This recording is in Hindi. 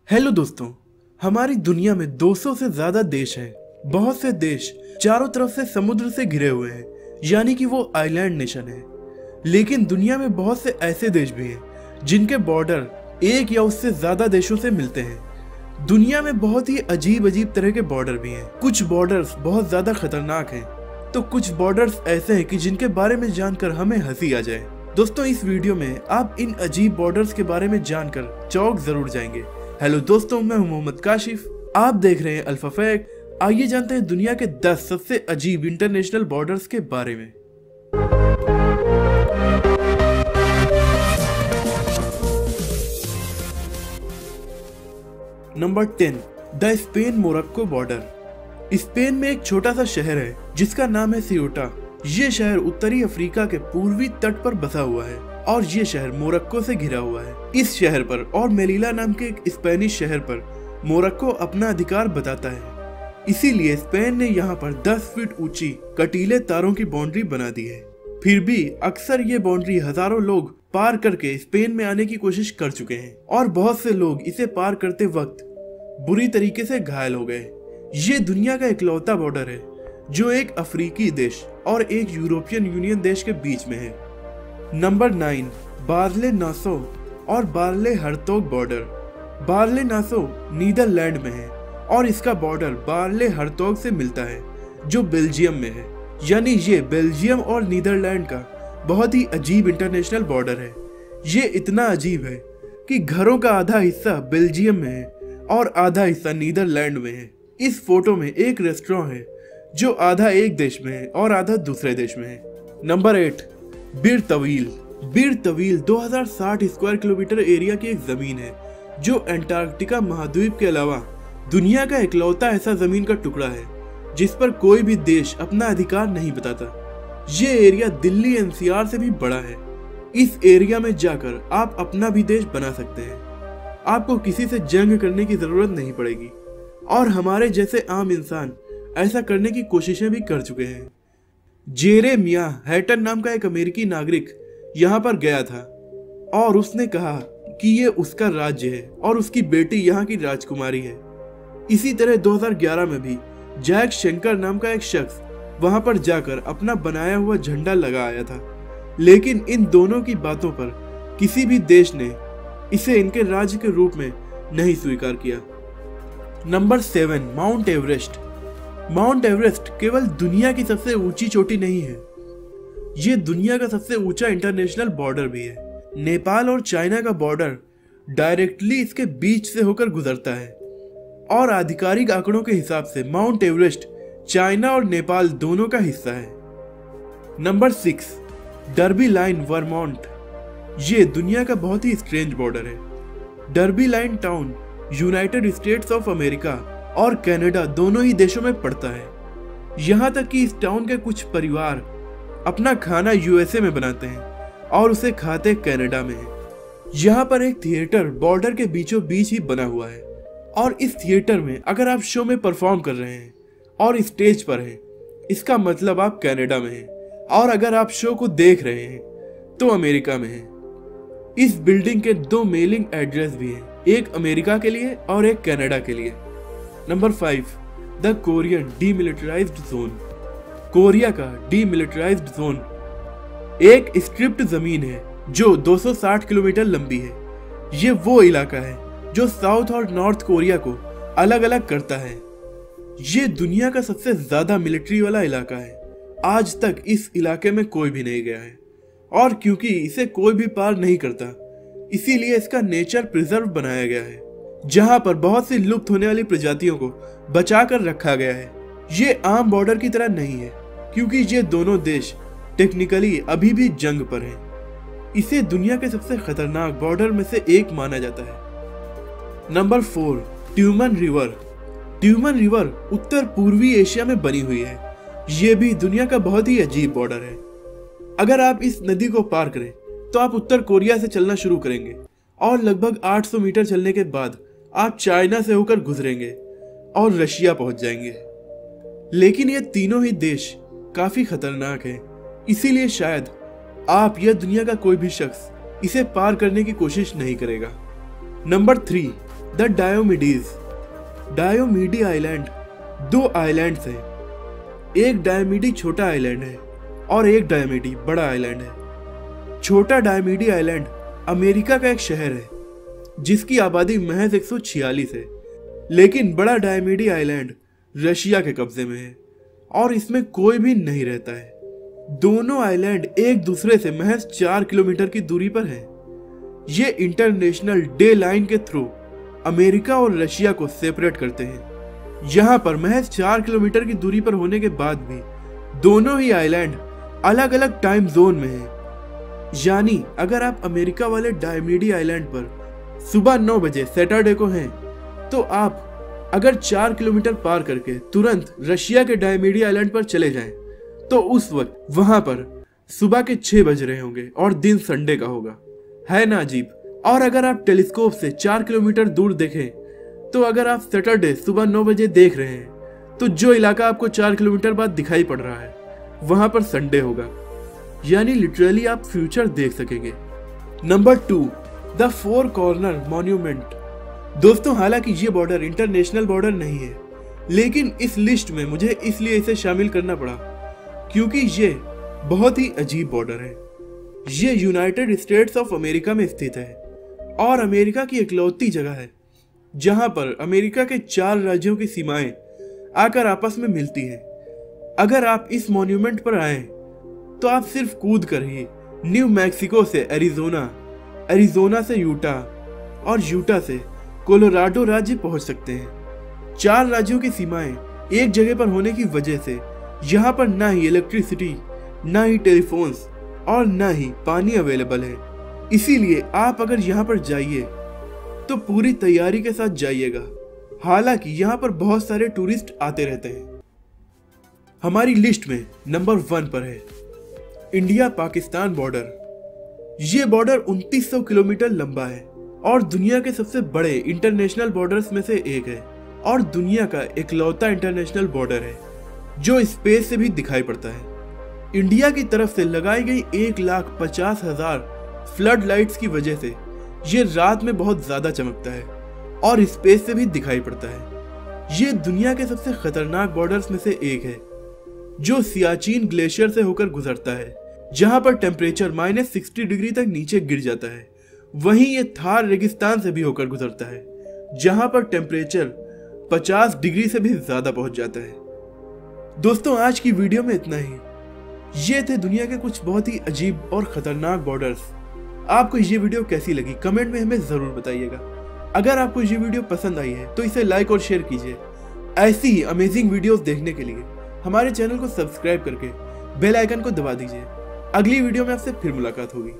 हेलो दोस्तों, हमारी दुनिया में 200 से ज्यादा देश हैं। बहुत से देश चारों तरफ से समुद्र से घिरे हुए हैं, यानी कि वो आइलैंड नेशन है। लेकिन दुनिया में बहुत से ऐसे देश भी हैं जिनके बॉर्डर एक या उससे ज्यादा देशों से मिलते हैं। दुनिया में बहुत ही अजीब अजीब तरह के बॉर्डर भी हैं। कुछ बॉर्डर्स बहुत ज्यादा खतरनाक हैं, तो कुछ बॉर्डर्स ऐसे हैं कि जिनके बारे में जानकर हमें हंसी आ जाए। दोस्तों, इस वीडियो में आप इन अजीब बॉर्डर्स के बारे में जानकर चौंक जरूर जाएंगे। हेलो दोस्तों, मैं हूं मोहम्मद काशिफ, आप देख रहे हैं अल्फा फैक्ट। आइए जानते हैं दुनिया के 10 सबसे अजीब इंटरनेशनल बॉर्डर्स के बारे में। Number 10, the Spain Morocco border. Spain में एक छोटा सा शहर है जिसका नाम है सियोटा। ये शहर उत्तरी अफ्रीका के पूर्वी तट पर बसा हुआ है और ये शहर मोरक्को से घिरा हुआ है। इस शहर पर और मेलिला नाम के एक स्पेनिश शहर पर मोरक्को अपना अधिकार बताता है। इसीलिए स्पेन ने यहाँ पर 10 फीट ऊंची कटीले तारों की बाउंड्री बना दी है। फिर भी अक्सर ये बाउंड्री हजारों लोग पार करके स्पेन में आने की कोशिश कर चुके हैं और बहुत से लोग इसे पार करते वक्त बुरी तरीके से घायल हो गए। ये दुनिया का इकलौता बॉर्डर है जो एक अफ्रीकी देश और एक यूरोपियन यूनियन देश के बीच में है। नंबर 9, बार्ले नासो और बार्ले हर्तोग बॉर्डर। बार्ले नासो नीदरलैंड में है और इसका बॉर्डर बार्ले हर्तोग से मिलता है जो बेल्जियम में है। यानी ये बेल्जियम और नीदरलैंड का बहुत ही अजीब इंटरनेशनल बॉर्डर है। ये इतना अजीब है कि घरों का आधा हिस्सा बेल्जियम में है और आधा हिस्सा नीदरलैंड में है। इस फोटो में एक रेस्टोरेंट है जो आधा एक देश में है और आधा दूसरे देश में है। नंबर 8, बीर तवील। बीर तवील 2060 स्क्वायर किलोमीटर एरिया की एक जमीन है जो अंटार्कटिका महाद्वीप के अलावा दुनिया का इकलौता ऐसा जमीन का टुकड़ा है जिस पर कोई भी देश अपना अधिकार नहीं बताता। ये एरिया दिल्ली एनसीआर से भी बड़ा है। इस एरिया में जाकर आप अपना भी देश बना सकते हैं। आपको किसी से जंग करने की जरूरत नहीं पड़ेगी और हमारे जैसे आम इंसान ऐसा करने की कोशिशें भी कर चुके हैं। जेरेमिया हैटन नाम का एक अमेरिकी नागरिक यहाँ पर गया था और उसने कहा कि ये उसका राज्य है और उसकी बेटी यहाँ की राजकुमारी है। इसी तरह 2011 में भी जैक शंकर नाम का एक शख्स वहां पर जाकर अपना बनाया हुआ झंडा लगा आया था। लेकिन इन दोनों की बातों पर किसी भी देश ने इसे इनके राज्य के रूप में नहीं स्वीकार किया। Number 7, mount Everest. Mount Everest केवल दुनिया की सबसे ऊंची चोटी नहीं है, ये दुनिया का सबसे ऊंचा इंटरनेशनल बॉर्डर भी है। नेपाल और चाइना का बॉर्डर डायरेक्टली इसके बीच से होकर गुजरता है और आधिकारिक आंकड़ों के हिसाब से माउंट एवरेस्ट चाइना और नेपाल दोनों का हिस्सा है। Number 6, derby line Vermont. ये दुनिया का बहुत ही स्ट्रेंज बॉर्डर है। Derby line town United states of America और कनाडा दोनों ही देशों में पड़ता है। यहाँ तक कि इस टाउन के कुछ परिवार अपना खाना यूएसए में बनाते हैं और उसे खाते कनाडा में है। यहाँ पर एक थिएटर बॉर्डर के बीचों बीच ही बना हुआ है और इस थिएटर में अगर आप शो में परफॉर्म कर रहे हैं और स्टेज पर हैं, इसका मतलब आप कनाडा में हैं, और अगर आप शो को देख रहे हैं तो अमेरिका में हैं। इस बिल्डिंग के 2 मेलिंग एड्रेस भी हैं, एक अमेरिका के लिए और एक कनाडा के लिए। Number 5, the Korean demilitarised zone. Korea का डीमिलिटराइज्ड जोन एक स्ट्रिप्ड जमीन है जो 260 किलोमीटर लंबी है। ये वो इलाका है जो साउथ और नॉर्थ कोरिया को अलग अलग करता है। ये दुनिया का सबसे ज्यादा मिलिट्री वाला इलाका है। आज तक इस इलाके में कोई भी नहीं गया है और क्योंकि इसे कोई भी पार नहीं करता, इसीलिए इसका नेचर प्रिजर्व बनाया गया है, जहां पर बहुत सी लुप्त होने वाली प्रजातियों को बचा कर रखा गया है। ये आम बॉर्डर की तरह नहीं है क्योंकि ये दोनों देश टेक्निकली अभी भी जंग पर हैं। इसे दुनिया के सबसे खतरनाक बॉर्डर में से एक माना जाता है। Number 4, Tumen river. Tumen river उत्तर पूर्वी एशिया में बनी हुई है। ये भी दुनिया का बहुत ही अजीब बॉर्डर है। अगर आप इस नदी को पार करें तो आप उत्तर कोरिया से चलना शुरू करेंगे और लगभग 800 मीटर चलने के बाद आप चाइना से होकर गुजरेंगे और रशिया पहुंच जाएंगे। लेकिन ये तीनों ही देश काफी खतरनाक हैं, इसीलिए शायद आप या दुनिया का कोई भी शख्स इसे पार करने की कोशिश नहीं करेगा। Number 3, the Diomedes. Diomede island 2 islands हैं। एक डायोमीडी छोटा आइलैंड है और एक डायोमीडी बड़ा आइलैंड है। छोटा डायोमीडी आइलैंड अमेरिका का एक शहर है जिसकी आबादी महज 146 है, लेकिन बड़ा डायोमीडी आइलैंड रशिया के कब्जे में है और इसमें कोई भी नहीं रहता है। दोनों आइलैंड एक दूसरे से महज 4 किलोमीटर की दूरी पर हैं। ये इंटरनेशनल डे लाइन के थ्रू अमेरिका और रशिया को सेपरेट करते हैं। यहाँ पर महज 4 किलोमीटर की दूरी पर होने के बाद भी दोनों ही आइलैंड अलग अलग टाइम जोन में हैं। यानी अगर आप अमेरिका वाले डायोमीडी आइलैंड पर सुबह 9 बजे सैटरडे को हैं, तो आप अगर 4 किलोमीटर पार करके तुरंत रशिया के डायोमीडी आइलैंड पर चले जाएं, तो उस वक्त वहां पर सुबह के 6 बज रहे होंगे और दिन संडे का होगा। है ना अजीब? और अगर आप टेलीस्कोप से 4 किलोमीटर दूर देखें, तो अगर आप सैटरडे सुबह 9 बजे देख रहे हैं, तो जो इलाका आपको 4 किलोमीटर बाद दिखाई पड़ रहा है वहां पर संडे होगा। यानी लिटरली आप फ्यूचर देख सकेंगे। Number 2, the 4 corner monument. दोस्तों, हालांकि ये बॉर्डर इंटरनेशनल बॉर्डर नहीं है, लेकिन इस लिस्ट में मुझे इसलिए इसे शामिल करना पड़ा क्योंकि ये बहुत ही अजीब बॉर्डर है। ये यूनाइटेड स्टेट्स ऑफ अमेरिका में स्थित है और अमेरिका की इकलौती जगह है जहां पर अमेरिका के 4 राज्यों की सीमाएं आकर आपस में मिलती हैं। अगर आप इस मॉन्यूमेंट पर आए तो आप सिर्फ कूद कर ही न्यू मैक्सिको से एरिजोना, एरिजोना से यूटा और यूटा से कोलोराडो राज्य पहुंच सकते हैं। 4 राज्यों की सीमाएं एक जगह पर होने की वजह से यहाँ पर ना ही इलेक्ट्रिसिटी, ना ही टेलीफोन्स और ना ही पानी अवेलेबल है। इसीलिए आप अगर यहाँ पर जाइए तो पूरी तैयारी के साथ जाइएगा। हालांकि यहाँ पर बहुत सारे टूरिस्ट आते रहते हैं। हमारी लिस्ट में नंबर 1 पर है इंडिया पाकिस्तान बॉर्डर। ये बॉर्डर 2900 किलोमीटर लंबा है और दुनिया के सबसे बड़े इंटरनेशनल बॉर्डर्स में से एक है और दुनिया का इकलौता इंटरनेशनल बॉर्डर है जो स्पेस से भी दिखाई पड़ता है। इंडिया की तरफ से लगाई गई 1,50,000 फ्लड लाइट्स की वजह से ये रात में बहुत ज्यादा चमकता है और स्पेस से भी दिखाई पड़ता है। ये दुनिया के सबसे खतरनाक बॉर्डर्स में से एक है जो सियाचिन ग्लेशियर से होकर गुजरता है, जहां पर टेम्परेचर -60 डिग्री तक नीचे गिर जाता है। वहीं ये थार रेगिस्तान से भी होकर गुजरता है, जहां पर टेम्परेचर 50 डिग्री से भी ज्यादा पहुंच जाता है। दोस्तों, आज की वीडियो में इतना ही। ये थे दुनिया के कुछ बहुत ही अजीब और खतरनाक बॉर्डर्स। आपको ये वीडियो कैसी लगी कमेंट में हमें जरूर बताइएगा। अगर आपको ये वीडियो पसंद आई है तो इसे लाइक और शेयर कीजिए। ऐसी ही अमेजिंग वीडियोस देखने के लिए हमारे चैनल को सब्सक्राइब करके बेल आइकन को दबा दीजिए। अगली वीडियो में आपसे फिर मुलाकात होगी।